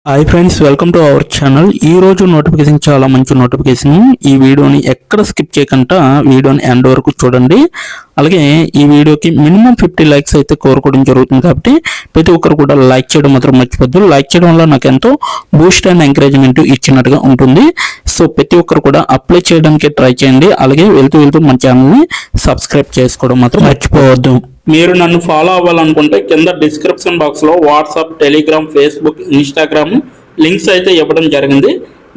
Hi friends, welcome to our channel. ఈ రోజు notification చాలా మంచి నోటిఫికేషన్. ఈ వీడియోని ఎక్కడ స్కిప్ చేయకుండా వీడియోని ఎండ్ వరకు చూడండి. అలాగే ఈ వీడియోకి మినిమం 50 లైక్స్ అయితే కోరుకోవడం జరుగుతుంది. కాబట్టి ప్రతి ఒక్కరు కూడా లైక్ చేయడం మాత్రం మర్చిపోద్దు. లైక్ చేయడం వల్ల నాకు ఎంతో బూస్ట్ అండ్ ఎంకరేజ్మెంట్ ఇచ్చినట్టుగా ఉంటుంది. సో ప్రతి ఒక్కరు కూడా అప్లై చేయడానికి ట్రై చేయండి. అలాగే వెళ్తూ మన ఛానల్ని సబ్స్క్రైబ్ చేసుకోవడం మాత్రం మర్చిపోవద్దు. మీరు నన్ను ఫాలో అవ్వాలనుకుంటే కింద డిస్క్రిప్షన్ బాక్స్లో WhatsApp, Telegram, Facebook, Instagram links అయితే ఇవ్వడం జరిగింది.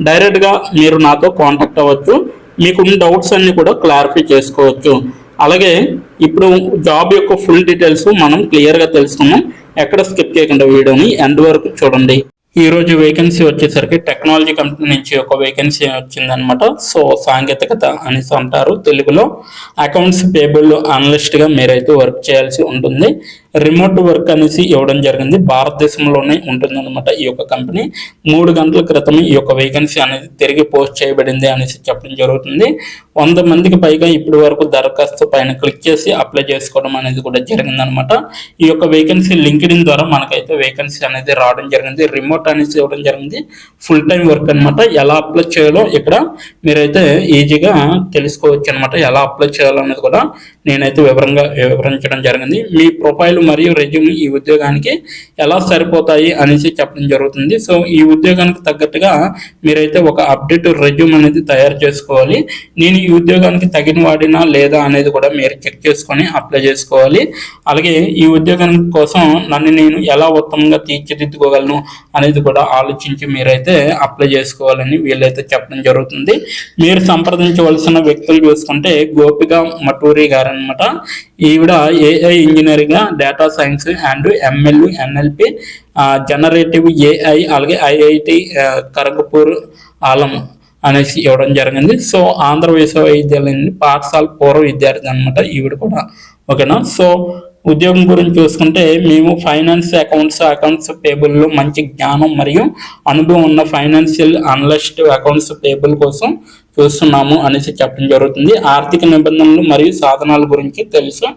డైరెక్ట్గా మీరు నాతో కాంటాక్ట్ అవ్వచ్చు. మీకున్న డౌట్స్ అన్ని కూడా క్లారిఫై చేసుకోవచ్చు. అలాగే ఇప్పుడు జాబ్ యొక్క ఫుల్ డీటెయిల్స్ మనం క్లియర్గా తెలుసుకున్నాం. ఎక్కడ స్కిప్ చేయకుండా వీడియోని ఎండ్ వరకు చూడండి. ఈ రోజు వేకెన్సీ వచ్చేసరికి టెక్నాలజీ కంపెనీ నుంచి ఒక వేకెన్సీ వచ్చిందనమాట. సో సాంకేతికత అనేసి అంటారు తెలుగులో. అకౌంట్స్ పేబుల్ అనలిస్ట్గా మీరైతే వర్క్ చేయాల్సి ఉంటుంది. రిమోట్ వర్క్ అనేసి ఇవ్వడం జరిగింది. భారతదేశంలోనే ఉంటుందన్నమాట ఈ యొక్క కంపెనీ. 3 గంటల క్రితం ఈ యొక్క వేకెన్సీ అనేది తిరిగి పోస్ట్ చేయబడింది అనేసి చెప్పడం జరుగుతుంది. 100 మందికి పైగా ఇప్పటి వరకు దరఖాస్తు పైన క్లిక్ చేసి అప్లై చేసుకోవడం అనేది కూడా జరిగిందనమాట. ఈ యొక్క వేకెన్సీ లింక్డ్ఇన్ ద్వారా మనకైతే వేకెన్సీ అనేది రావడం జరిగింది. రిమోట్ అనేసి ఇవ్వడం జరిగింది. ఫుల్ టైం వర్క్ అనమాట. ఎలా అప్లై చేయాలో ఇక్కడ మీరైతే ఈజీగా తెలుసుకోవచ్చు అనమాట. ఎలా అప్లై చేయాలనేది కూడా నేనైతే వివరించడం జరిగింది. మీ ప్రొఫైల్ మరియు రెజ్యూమ్ ఈ ఉద్యోగానికి ఎలా సరిపోతాయి అనేసి చెప్పడం జరుగుతుంది. సో ఈ ఉద్యోగానికి తగ్గట్టుగా మీరైతే ఒక అప్డేట్ రెజ్యూమ్ అనేది తయారు చేసుకోవాలి. నేను ఈ ఉద్యోగానికి తగిన వాడినా లేదా అనేది కూడా మీరు చెక్ చేసుకొని అప్లై చేసుకోవాలి. అలాగే ఈ ఉద్యోగం కోసం నన్ను నేను ఎలా ఉత్తమంగా తీర్చిదిద్దుకోగలను అనేది కూడా ఆలోచించి మీరైతే అప్లై చేసుకోవాలని వీళ్ళైతే చెప్పడం జరుగుతుంది. మీరు సంప్రదించవలసిన వ్యక్తులు చూసుకుంటే గోపిక మటూరి గారు అనమాట. ఈవిడ AI engineering, data science and ML, NLP, generative AI, అలాగే ఐఐటి ఖరగ్పూర్ ఆలం అనేసి ఇవ్వడం జరిగింది. సో ఆంధ్ర విశ్వవిద్యాలయం పాఠశాల పూర్వ విద్యార్థి అనమాట ఈవిడ కూడా. ఓకేనా. సో ఉద్యోగం గురించి చూసుకుంటే మేము ఫైనాన్స్, అకౌంట్స్ పేబుల్లో మంచి జ్ఞానం మరియు అనుభవం ఉన్న ఫైనాన్షియల్ అనలిస్ట్ అకౌంట్స్ పేబుల్ కోసం చూస్తున్నాము అనేసి చెప్పడం జరుగుతుంది. ఆర్థిక నిబంధనలు మరియు సాధనాల గురించి తెలుసు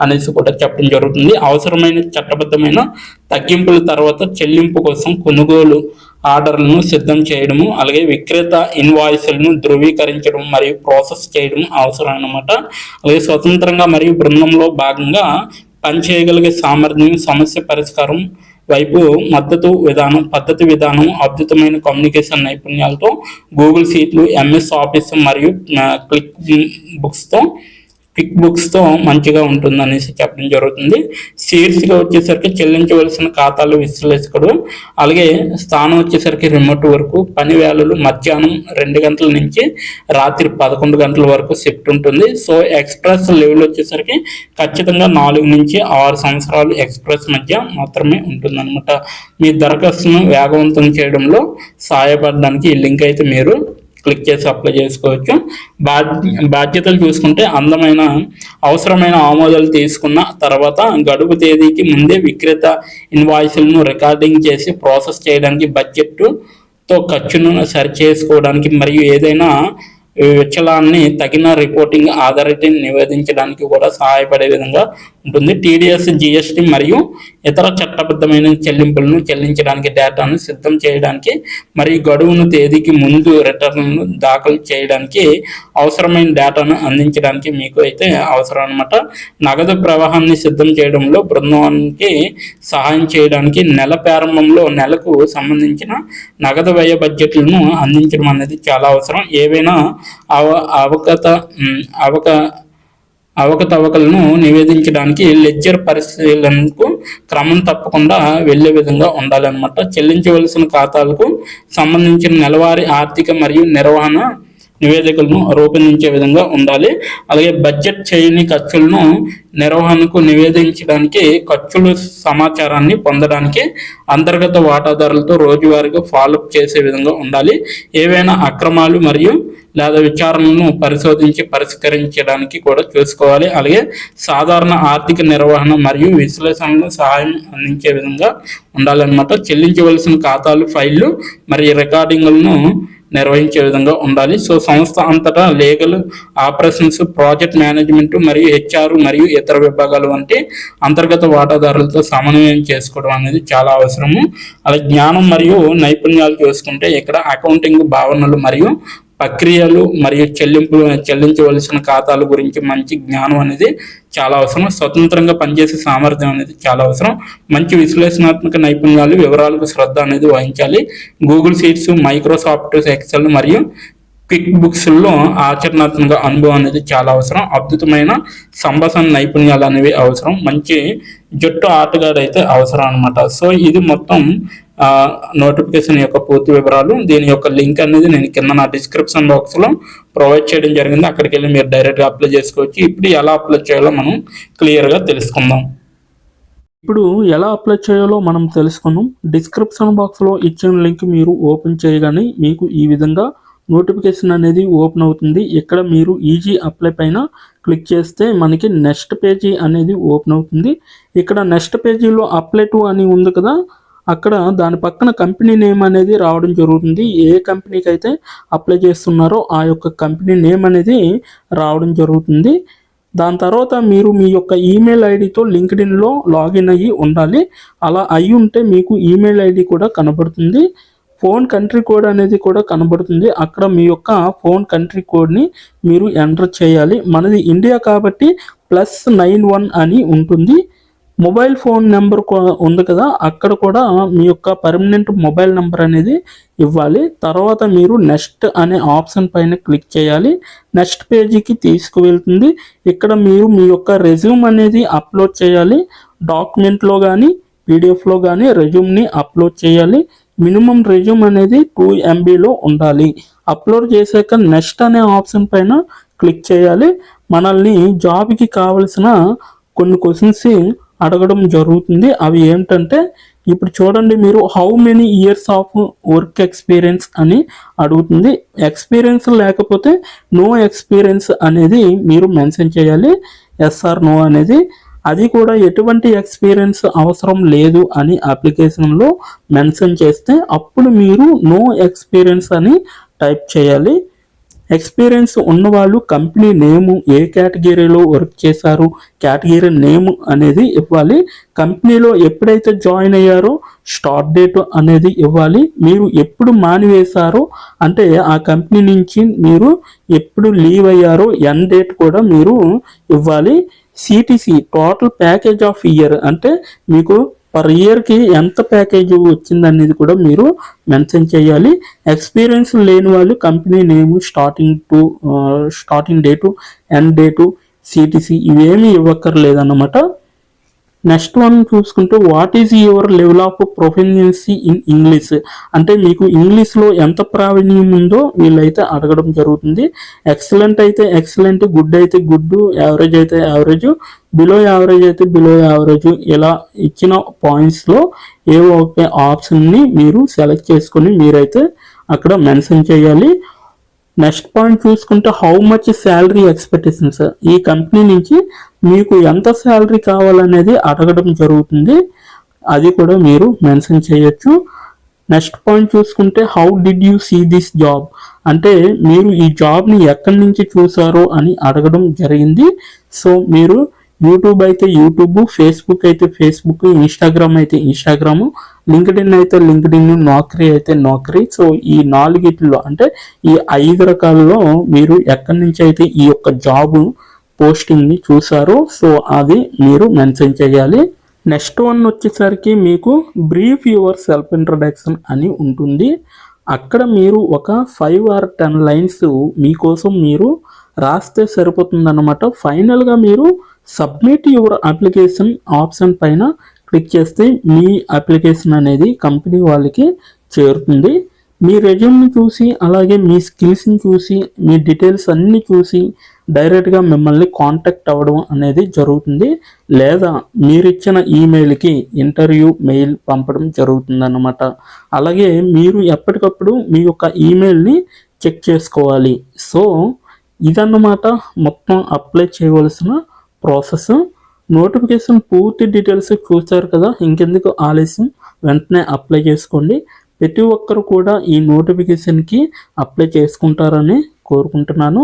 అనేసి కూడా చెప్పడం జరుగుతుంది. అవసరమైన చట్టబద్ధమైన తగ్గింపుల తర్వాత చెల్లింపు కోసం కొనుగోలు ఆర్డర్లను సిద్ధం చేయడము, అలాగే విక్రేత ఇన్వాయిస్లను ధృవీకరించడం మరియు ప్రాసెస్ చేయడం అవసరం అన్నమాట. అలాగే స్వతంత్రంగా మరియు బృందంలో భాగంగా పనిచేయగలిగే సామర్థ్యం, సమస్య పరిష్కారం వైపు పద్ధతి విధానం, అద్భుతమైన కమ్యూనికేషన్ నైపుణ్యాలతో గూగుల్ షీట్లు, ఎంఎస్ ఆఫీస్ మరియు క్విక్ బుక్స్తో మంచిగా ఉంటుంది అనేసి చెప్పడం జరుగుతుంది. సీట్స్గా వచ్చేసరికి చెల్లించవలసిన ఖాతాలు విశ్లేషకుడు, అలాగే స్థానం వచ్చేసరికి రిమోట్ వరకు, పని వేళలు మధ్యాహ్నం 2 గంటల నుంచి రాత్రి 11 గంటల వరకు షిఫ్ట్ ఉంటుంది. సో ఎక్స్ప్రెస్ లెవెల్ వచ్చేసరికి ఖచ్చితంగా 4 నుంచి 6 సంవత్సరాలు ఎక్స్ప్రెస్ మధ్య మాత్రమే ఉంటుందన్నమాట. మీ దరఖాస్తును వేగవంతం చేయడంలో సహాయపడడానికి ఈ లింక్ అయితే మీరు క్లిక్ చేసి అప్లై చేసుకోవచ్చు. బాధ్యతలు చూసుకుంటే అవసరమైన ఆమోదాలు తీసుకున్న తర్వాత గడువు తేదీకి ముందే విక్రేత ఇన్వాయిస్లను రికార్డింగ్ చేసి ప్రాసెస్ చేయడానికి, బడ్జెట్తో ఖర్చును సరిచేసుకోవడానికి మరియు ఏదైనా విచలాన్ని తగిన రిపోర్టింగ్ అథారిటీని నివేదించడానికి కూడా సహాయపడే విధంగా ఉంటుంది. టీడీఎస్, జిఎస్టీ మరియు ఇతర చట్టబద్ధమైన చెల్లింపులను చెల్లించడానికి, డేటాను సిద్ధం చేయడానికి మరియు గడువును తేదీకి ముందు రిటర్న్ను దాఖలు చేయడానికి అవసరమైన డేటాను అందించడానికి మీకు అయితే అవసరం అన్నమాట. నగదు ప్రవాహాన్ని సిద్ధం చేయడంలో బృందానికి సహాయం చేయడానికి నెల ప్రారంభంలో నెలకు సంబంధించిన నగదు వ్యయ బడ్జెట్లను అందించడం అనేది చాలా అవసరం. ఏవైనా అవకతవకలను నివేదించడానికి లెడ్జర్ పరిశీలనకు క్రమం తప్పకుండా వెళ్లే విధంగా ఉండాలన్నమాట. చెల్లించవలసిన ఖాతాలకు సంబంధించిన నెలవారీ ఆర్థిక మరియు నిర్వహణ నివేదికలను రూపొందించే విధంగా ఉండాలి. అలాగే బడ్జెట్ చేయని ఖర్చులను నిర్వహణకు నివేదించడానికి, ఖర్చుల సమాచారాన్ని పొందడానికి అంతర్గత వాటాదారులతో రోజువారీగా ఫాలోఅప్ చేసే విధంగా ఉండాలి. ఏవైనా అక్రమాలు మరియు లేదా విచారణలను పరిష్కరించడానికి కూడా చూసుకోవాలి. అలాగే సాధారణ ఆర్థిక నిర్వహణ మరియు విశ్లేషణలను సహాయం అందించే విధంగా ఉండాలన్నమాట. చెల్లించవలసిన ఖాతాలు, ఫైళ్లు మరియు రికార్డింగ్లను నిర్వహించే విధంగా ఉండాలి. సో సంస్థ అంతటా లీగల్, ఆపరేషన్స్, ప్రాజెక్ట్ మేనేజ్మెంట్ మరియు హెచ్ఆర్ మరియు ఇతర విభాగాలు వంటి అంతర్గత వాటాదారులతో సమన్వయం చేసుకోవడం అనేది చాలా అవసరము. అలా జ్ఞానం మరియు నైపుణ్యాలు చూసుకుంటే ఇక్కడ అకౌంటింగ్ భావనలు మరియు ప్రక్రియలు మరియు చెల్లించవలసిన ఖాతాల గురించి మంచి జ్ఞానం అనేది చాలా అవసరం. స్వతంత్రంగా పనిచేసే సామర్థ్యం అనేది చాలా అవసరం. మంచి విశ్లేషణాత్మక నైపుణ్యాలు, వివరాలకు శ్రద్ధ అనేది వహించాలి. గూగుల్ షీట్స్, మైక్రోసాఫ్ట్ ఎక్సెల్ మరియు క్విక్ బుక్స్లో ఆచరణాత్మక అనుభవం అనేది చాలా అవసరం. అద్భుతమైన సంభాషణ నైపుణ్యాలు అనేవి అవసరం. మంచి జట్టు ఆటగాడు అయితే అవసరం అనమాట. సో ఇది మొత్తం నోటిఫికేషన్ యొక్క పూర్తి వివరాలు. దీని యొక్క లింక్ అనేది నేను కింద నా డిస్క్రిప్షన్ బాక్స్లో ప్రొవైడ్ చేయడం జరిగింది. అక్కడికి వెళ్ళి మీరు డైరెక్ట్గా అప్లై చేసుకోవచ్చు. ఇప్పుడు ఎలా అప్లై చేయాలో మనం క్లియర్గా తెలుసుకుందాం. ఇప్పుడు ఎలా అప్లై చేయాలో మనం తెలుసుకుందాం. డిస్క్రిప్షన్ బాక్స్లో ఇచ్చిన లింక్ మీరు ఓపెన్ చేయగానే మీకు ఈ విధంగా నోటిఫికేషన్ అనేది ఓపెన్ అవుతుంది. ఇక్కడ మీరు ఈజీ అప్లై పైన క్లిక్ చేస్తే మనకి నెక్స్ట్ పేజీ అనేది ఓపెన్ అవుతుంది. ఇక్కడ నెక్స్ట్ పేజీలో అప్లై టు అని ఉంది కదా, అక్కడ దాని పక్కన కంపెనీ నేమ్ అనేది రావడం జరుగుతుంది. ఏ కంపెనీకి అయితే అప్లై చేస్తున్నారో ఆ యొక్క కంపెనీ నేమ్ అనేది రావడం జరుగుతుంది. దాని తర్వాత మీరు మీ యొక్క ఈమెయిల్ ఐడితో లింక్డ్ఇన్లో లాగిన్ అయ్యి ఉండాలి. అలా అయ్యి ఉంటే మీకు ఈమెయిల్ ఐడి కూడా కనబడుతుంది. ఫోన్ కంట్రీ కోడ్ అనేది కూడా కనబడుతుంది. అక్కడ మీ యొక్క ఫోన్ కంట్రీ కోడ్ని మీరు ఎంటర్ చేయాలి. మనది ఇండియా కాబట్టి +91 అని ఉంటుంది. మొబైల్ ఫోన్ నెంబర్ ఉంది కదా, అక్కడ కూడా మీ యొక్క పర్మనెంట్ మొబైల్ నెంబర్ అనేది ఇవ్వాలి. తర్వాత మీరు నెక్స్ట్ అనే ఆప్షన్ పైన క్లిక్ చేయాలి. నెక్స్ట్ పేజీకి తీసుకువెళ్తుంది. ఇక్కడ మీరు మీ యొక్క రెజ్యూమ్ అనేది అప్లోడ్ చేయాలి. డాక్యుమెంట్లో కానీ పీడిఎఫ్లో కానీ రెజ్యూమ్ని అప్లోడ్ చేయాలి. మినిమం రెజ్యూమ్ అనేది 2 MBలో ఉండాలి. అప్లోడ్ చేశాక నెక్స్ట్ అనే ఆప్షన్ పైన క్లిక్ చేయాలి. మనల్ని జాబ్కి కావలసిన కొన్ని క్వశ్చన్స్ అడగడం జరుగుతుంది. అవి ఏంటంటే ఇప్పుడు చూడండి, మీరు how many years of work experience అని అడుగుతుంది. ఎక్స్పీరియన్స్ లేకపోతే నో ఎక్స్పీరియన్స్ అనేది మీరు మెన్షన్ చేయాలి. ఎస్ ఆర్ నో అనేది. అది కూడా ఎటువంటి ఎక్స్పీరియన్స్ అవసరం లేదు అని అప్లికేషన్లో మెన్షన్ చేస్తే అప్పుడు మీరు నో ఎక్స్పీరియన్స్ అని టైప్ చేయాలి. ఎక్స్పీరియన్స్ ఉన్నవాళ్ళు కంపెనీ నేము, ఏ కేటగిరీలో వర్క్ చేశారు, కేటగిరీ నేమ్ అనేది ఇవ్వాలి. కంపెనీలో ఎప్పుడైతే జాయిన్ అయ్యారో స్టార్ట్ డేట్ అనేది ఇవ్వాలి. మీరు ఎప్పుడు మానివేశారో అంటే ఆ కంపెనీ నుంచి మీరు ఎప్పుడు లీవ్ అయ్యారో ఎండ్ డేట్ కూడా మీరు ఇవ్వాలి. CTC total package of year అంటే మీకు పర్ ఇయర్కి ఎంత ప్యాకేజ్ వచ్చిందనేది కూడా మీరు మెన్షన్ చేయాలి. ఎక్స్పీరియన్స్ లేని వాళ్ళు company name, starting date, end date, CTC ఇవేమీ ఇవ్వక్కర్లేదన్నమాట. నెక్స్ట్ వన్ చూసుకుంటే what is your level of proficiency in English అంటే మీకు ఇంగ్లీష్లో ఎంత ప్రావీణ్యం ఉందో వీళ్ళైతే అడగడం జరుగుతుంది. ఎక్సలెంట్ అయితే ఎక్సలెంట్, గుడ్ అయితే గుడ్, యావరేజ్ అయితే యావరేజ్, బిలో యావరేజ్ అయితే బిలో యావరేజ్, ఇలా ఇచ్చిన పాయింట్స్లో ఏవో ఒక ఆప్షన్ని మీరు సెలెక్ట్ చేసుకొని మీరైతే అక్కడ మెన్షన్ చేయాలి. నెక్స్ట్ పాయింట్ చూసుకుంటే హౌ మచ్ శాలరీ ఎక్స్పెక్టేషన్స్, ఈ కంపెనీ నుంచి మీకు ఎంత శాలరీ కావాలనేది అడగడం జరుగుతుంది. అది కూడా మీరు మెన్షన్ చేయొచ్చు. నెక్స్ట్ పాయింట్ చూసుకుంటే how did you see this job అంటే మీరు ఈ జాబ్ని ఎక్కడి నుంచి చూసారో అని అడగడం జరిగింది. సో మీరు యూట్యూబ్ అయితే యూట్యూబ్, ఫేస్బుక్ అయితే ఫేస్బుక్, ఇన్స్టాగ్రామ్ అయితే ఇన్స్టాగ్రాము, లింక్డ్ఇన్ అయితే లింక్డ్ఇన్, నౌకరీ అయితే నౌకరీ. సో ఈ 4 అంటే ఈ 5 రకాలలో మీరు ఎక్కడి నుంచి అయితే ఈ యొక్క జాబ్ పోస్టింగ్ని చూసారో సో అది మీరు మెన్షన్ చేయాలి. నెక్స్ట్ వన్ వచ్చేసరికి మీకు బ్రీఫ్ యువర్ సెల్ఫ్ ఇంట్రడక్షన్ అని ఉంటుంది. అక్కడ మీరు ఒక 5 or 10 లైన్స్ మీకోసం మీరు రాస్తే సరిపోతుందన్నమాట. ఫైనల్గా మీరు సబ్మిట్ యువర్ అప్లికేషన్ ఆప్షన్ పైన క్లిక్ చేస్తే మీ అప్లికేషన్ అనేది కంపెనీ వాళ్ళకి చేరుతుంది. మీ రెజ్యూమ్ని చూసి అలాగే మీ స్కిల్స్ని చూసి మీ డీటెయిల్స్ అన్నీ చూసి డైరెక్ట్గా మిమ్మల్ని కాంటాక్ట్ అవ్వడం అనేది జరుగుతుంది. లేదా మీరిచ్చిన ఈమెయిల్కి ఇంటర్వ్యూ మెయిల్ పంపడం జరుగుతుందన్నమాట. అలాగే మీరు ఎప్పటికప్పుడు మీ యొక్క ఈమెయిల్ని చెక్ చేసుకోవాలి. సో ఇదన్నమాట మొత్తం అప్లై చేయవలసిన ప్రాసెస్. నోటిఫికేషన్ పూర్తి డీటెయిల్స్ చూస్తారు కదా, ఇంకెందుకు ఆలస్యం, వెంటనే అప్లై చేసుకోండి. ప్రతి ఒక్కరు కూడా ఈ నోటిఫికేషన్కి అప్లై చేసుకుంటారని కోరుకుంటున్నాను.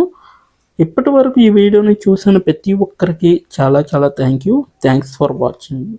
ఇప్పటి వరకు ఈ వీడియోని చూసిన ప్రతి ఒక్కరికి చాలా థ్యాంక్స్ ఫర్ వాచింగ్.